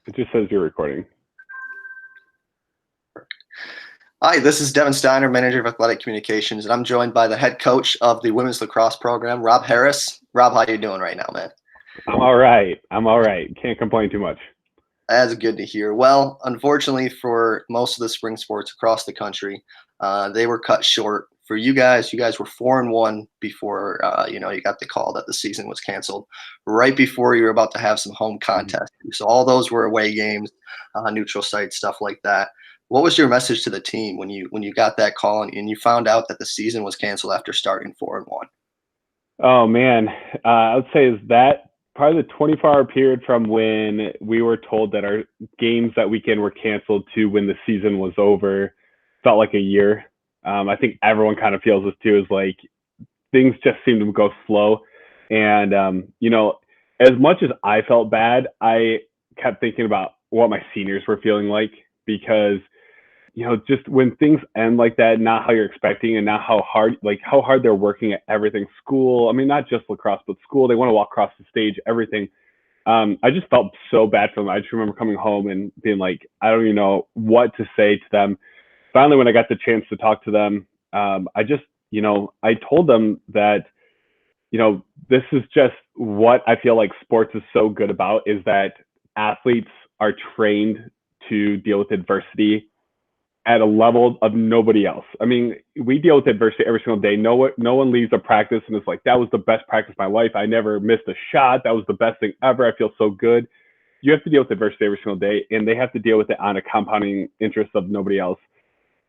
It just says you're recording. Hi, this is Devin Steiner, Manager of Athletic Communications, and I'm joined by the head coach of the Women's Lacrosse program, Rob Harris. Rob, how you doing right now, man? I'm all right. Can't complain too much. That's good to hear. Well, unfortunately for most of the spring sports across the country, they were cut short. For you guys were 4-1 before you got the call that the season was canceled. Right before you were about to have some home contests, so all those were away games, neutral site stuff like that. What was your message to the team when you got that call and you found out that the season was canceled after starting 4-1? Oh man, I would say is that probably the 24-hour period from when we were told that our games that weekend were canceled to when the season was over felt like a year. I think everyone kind of feels this too. Is like things just seem to go slow, and as much as I felt bad, I kept thinking about what my seniors were feeling like because just when things end like that, not how you're expecting, and not how hard they're working at everything. School, I mean, not just lacrosse, but school. They want to walk across the stage, everything. I just felt so bad for them. I just remember coming home and being like, I don't even know what to say to them. Finally, when I got the chance to talk to them, I told them that, this is just what I feel like sports is so good about, is that athletes are trained to deal with adversity at a level of nobody else. I mean, we deal with adversity every single day. No one leaves a practice and it's like, that was the best practice of my life. I never missed a shot. That was the best thing ever. I feel so good. You have to deal with adversity every single day, and they have to deal with it on a compounding interest of nobody else.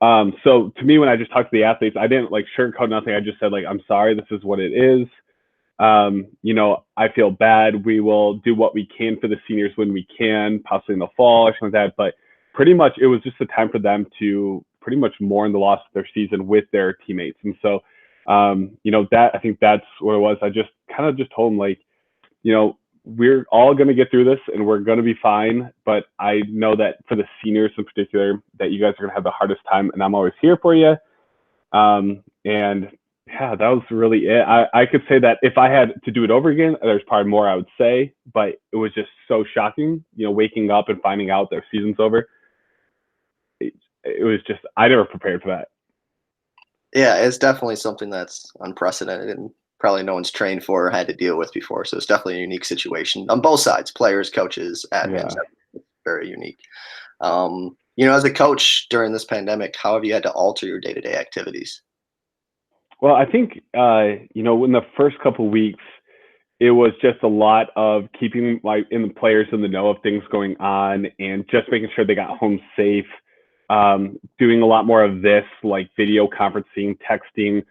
So to me, when I just talked to the athletes, I didn't like sugarcoat nothing. I just said, like, I'm sorry, this is what it is. I feel bad. We will do what we can for the seniors when we can, possibly in the fall or something like that. But pretty much it was just a time for them to pretty much mourn the loss of their season with their teammates. And so, I think that's what it was. I just kind of just told them, like, we're all going to get through this and we're going to be fine. But I know that for the seniors in particular, that you guys are going to have the hardest time, and I'm always here for you. And yeah, that was really it. I could say that if I had to do it over again, there's probably more I would say, but it was just so shocking, waking up and finding out their season's over. It was just, I never prepared for that. Yeah, it's definitely something that's unprecedented and probably no one's trained for or had to deal with before. So it's definitely a unique situation on both sides, players, coaches, admins. Yeah. Very unique. As a coach during this pandemic, how have you had to alter your day-to-day activities? Well, I think, in the first couple of weeks, it was just a lot of keeping in the players in the know of things going on and just making sure they got home safe. Doing a lot more of this, like video conferencing, texting,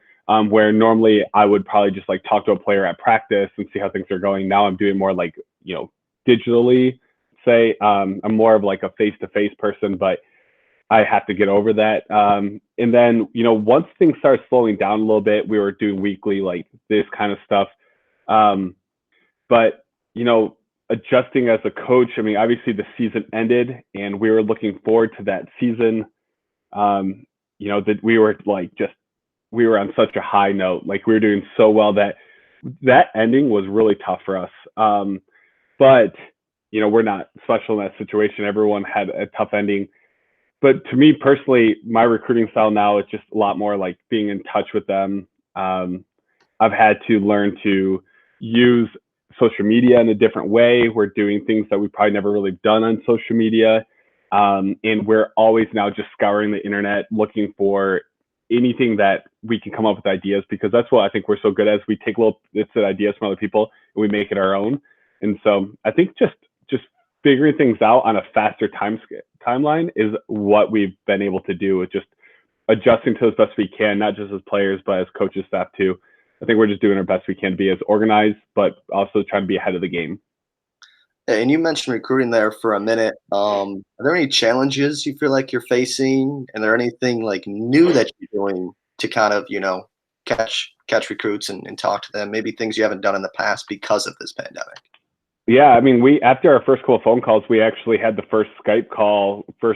where normally I would probably just like talk to a player at practice and see how things are going. Now I'm doing more like, digitally, say. I'm more of like a face-to-face person, but I have to get over that. And then, once things started slowing down a little bit, we were doing weekly, like this kind of stuff. But, adjusting as a coach, I mean, obviously the season ended and we were looking forward to that season. That we were on such a high note, like we were doing so well that ending was really tough for us. But, we're not special in that situation. Everyone had a tough ending. But to me personally, my recruiting style now is just a lot more like being in touch with them. I've had to learn to use social media in a different way. We're doing things that we've probably never really done on social media. And we're always now just scouring the internet, looking for anything that we can come up with ideas, because that's what I think we're so good at. We take little bits of ideas from other people and we make it our own. And so I think just figuring things out on a faster timeline is what we've been able to do, with just adjusting to as best we can, not just as players, but as coaches, staff too. I think we're just doing our best we can to be as organized, but also trying to be ahead of the game. And you mentioned recruiting there for a minute. Are there any challenges you feel like you're facing? And there anything like new that you're doing to kind of, catch recruits and talk to them? Maybe things you haven't done in the past because of this pandemic. Yeah, I mean, after our first couple of phone calls, we actually had the first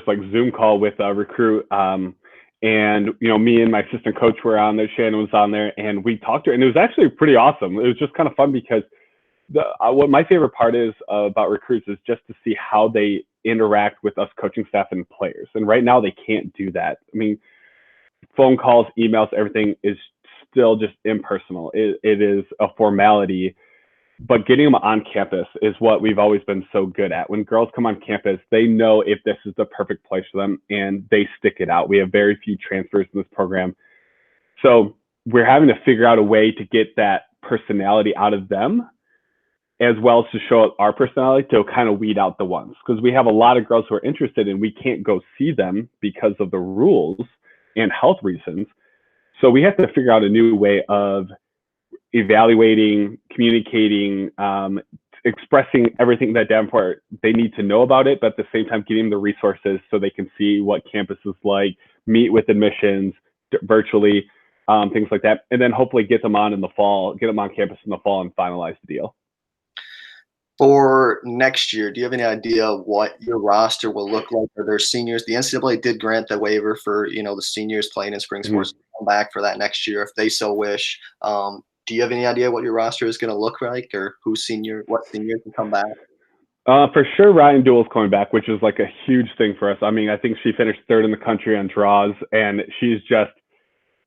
like Zoom call with a recruit. And, me and my assistant coach were on there, Shannon was on there, and we talked to her, and it was actually pretty awesome. It was just kind of fun because what my favorite part is about recruits is just to see how they interact with us coaching staff and players. And right now they can't do that. I mean, phone calls, emails, everything is still just impersonal. It is a formality, but getting them on campus is what we've always been so good at. When girls come on campus, they know if this is the perfect place for them and they stick it out. We have very few transfers in this program. So we're having to figure out a way to get that personality out of them, as well as to show our personality to kind of weed out the ones. Because we have a lot of girls who are interested and we can't go see them because of the rules and health reasons. So we have to figure out a new way of evaluating, communicating, expressing everything that Davenport, they need to know about it, but at the same time, getting the resources so they can see what campus is like, meet with admissions virtually, things like that. And then hopefully get them on in the fall, get them on campus in the fall and finalize the deal. For next year, do you have any idea what your roster will look like? Are there seniors? The NCAA did grant the waiver for, the seniors playing in spring sports to come back for that next year if they so wish. Do you have any idea what your roster is going to look like, or what seniors can come back? For sure, Ryan Dewell's coming back, which is like a huge thing for us. I mean, I think she finished third in the country on draws, and she's just,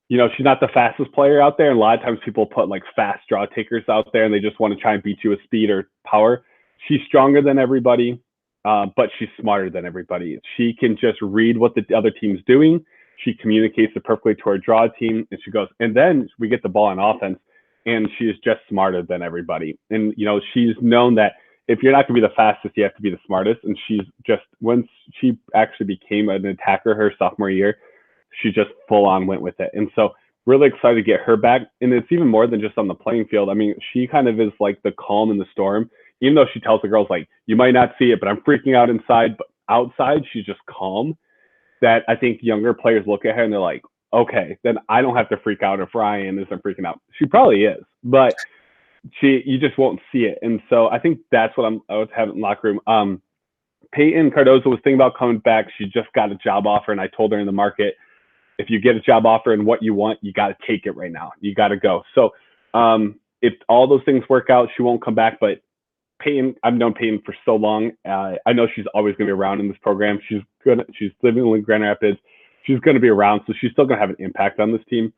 she's not the fastest player out there. And a lot of times people put like fast draw takers out there and they just want to try and beat you with speed or power. She's stronger than everybody, but she's smarter than everybody. She can just read what the other team's doing. She communicates it perfectly to our draw team, and she goes, and then we get the ball on offense, and she is just smarter than everybody. And, she's known that if you're not going to be the fastest, you have to be the smartest. And she's just, once she actually became an attacker her sophomore year, she just full on went with it. And so really excited to get her back. And it's even more than just on the playing field. I mean, she kind of is like the calm in the storm, even though she tells the girls like, you might not see it, but I'm freaking out inside, but outside she's just calm. That I think younger players look at her and they're like, okay, then I don't have to freak out if Ryan isn't freaking out. She probably is, but you just won't see it. And so I think that's what I was having in the locker room. Peyton Cardozo was thinking about coming back. She just got a job offer, and I told her in the market, if you get a job offer and what you want, you got to take it right now. You got to go. So if all those things work out, she won't come back. But Peyton, I've known Peyton for so long. I know she's always going to be around in this program. She's living in Grand Rapids. She's going to be around, so she's still going to have an impact on this team.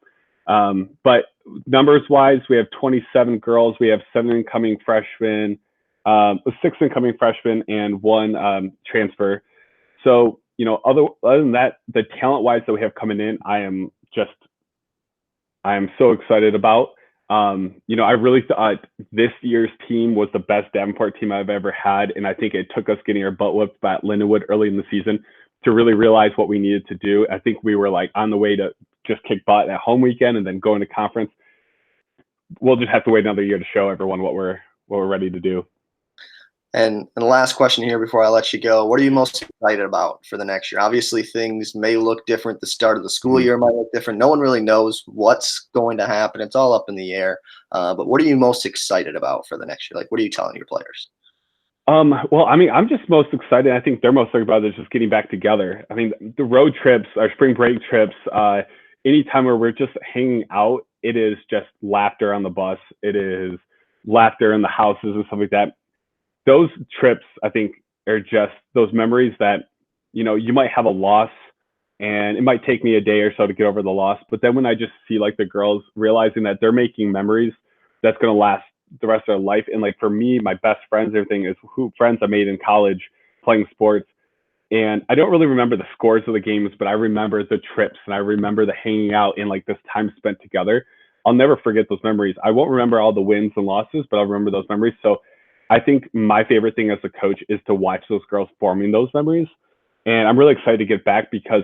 But numbers-wise, we have 27 girls. We have 7 incoming freshmen, 6 incoming freshmen, and 1 transfer. So, other than that, the talent-wise that we have coming in, I am so excited about. I really thought this year's team was the best Davenport team I've ever had, and I think it took us getting our butt whipped by Lindenwood early in the season to really realize what we needed to do. I think we were like on the way to just kick butt at home weekend and then go into conference. We'll just have to wait another year to show everyone what we're ready to do. And the last question here before I let you go, what are you most excited about for the next year? Obviously, things may look different. The start of the school year might look different. No one really knows what's going to happen. It's all up in the air. But what are you most excited about for the next year? Like, what are you telling your players? Well, I mean, I'm just most excited. I think they're most excited about is just getting back together. I mean, the road trips, our spring break trips, anytime where we're just hanging out, it is just laughter on the bus. It is laughter in the houses and stuff like that. Those trips, I think, are just those memories that, you might have a loss and it might take me a day or so to get over the loss. But then when I just see like the girls realizing that they're making memories that's going to last the rest of their life. And like for me, my best friends, everything is friends I made in college playing sports. And I don't really remember the scores of the games, but I remember the trips and I remember the hanging out and like this time spent together. I'll never forget those memories. I won't remember all the wins and losses, but I'll remember those memories. So I think my favorite thing as a coach is to watch those girls forming those memories. And I'm really excited to get back because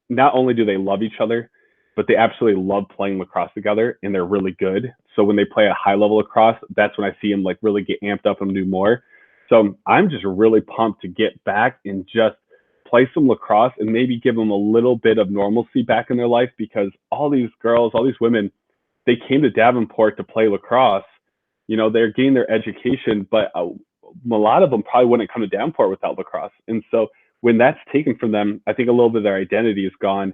not only do they love each other, but they absolutely love playing lacrosse together and they're really good. So when they play a high level lacrosse, that's when I see them like really get amped up and do more. So I'm just really pumped to get back and just play some lacrosse and maybe give them a little bit of normalcy back in their life, because all these girls, all these women, they came to Davenport to play lacrosse. They're getting their education, but a lot of them probably wouldn't come to Davenport without lacrosse. And so when that's taken from them, I think a little bit of their identity is gone.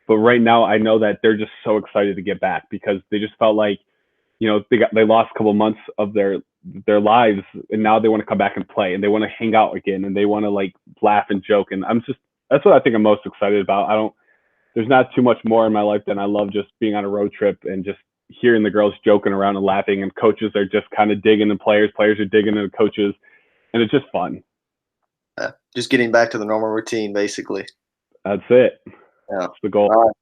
But right now, I know that they're just so excited to get back because they just felt like, they lost a couple of months of their lives, and now they want to come back and play, and they want to hang out again, and they want to like laugh and joke. And that's what I think I'm most excited about. There's not too much more in my life than I love just being on a road trip and just hearing the girls joking around and laughing, and coaches are just kind of digging the players are digging the coaches, and it's just fun. Just getting back to the normal routine, basically. That's it. Yeah. That's the goal. All right.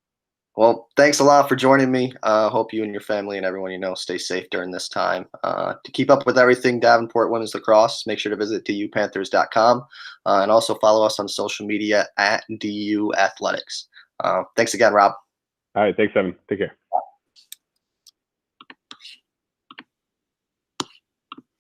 Well, thanks a lot for joining me. Hope you and your family and everyone you know stay safe during this time. To keep up with everything Davenport Women's Lacrosse, make sure to visit dupanthers.com and also follow us on social media at DU Athletics. Thanks again, Rob. All right. Thanks, Evan. Take care.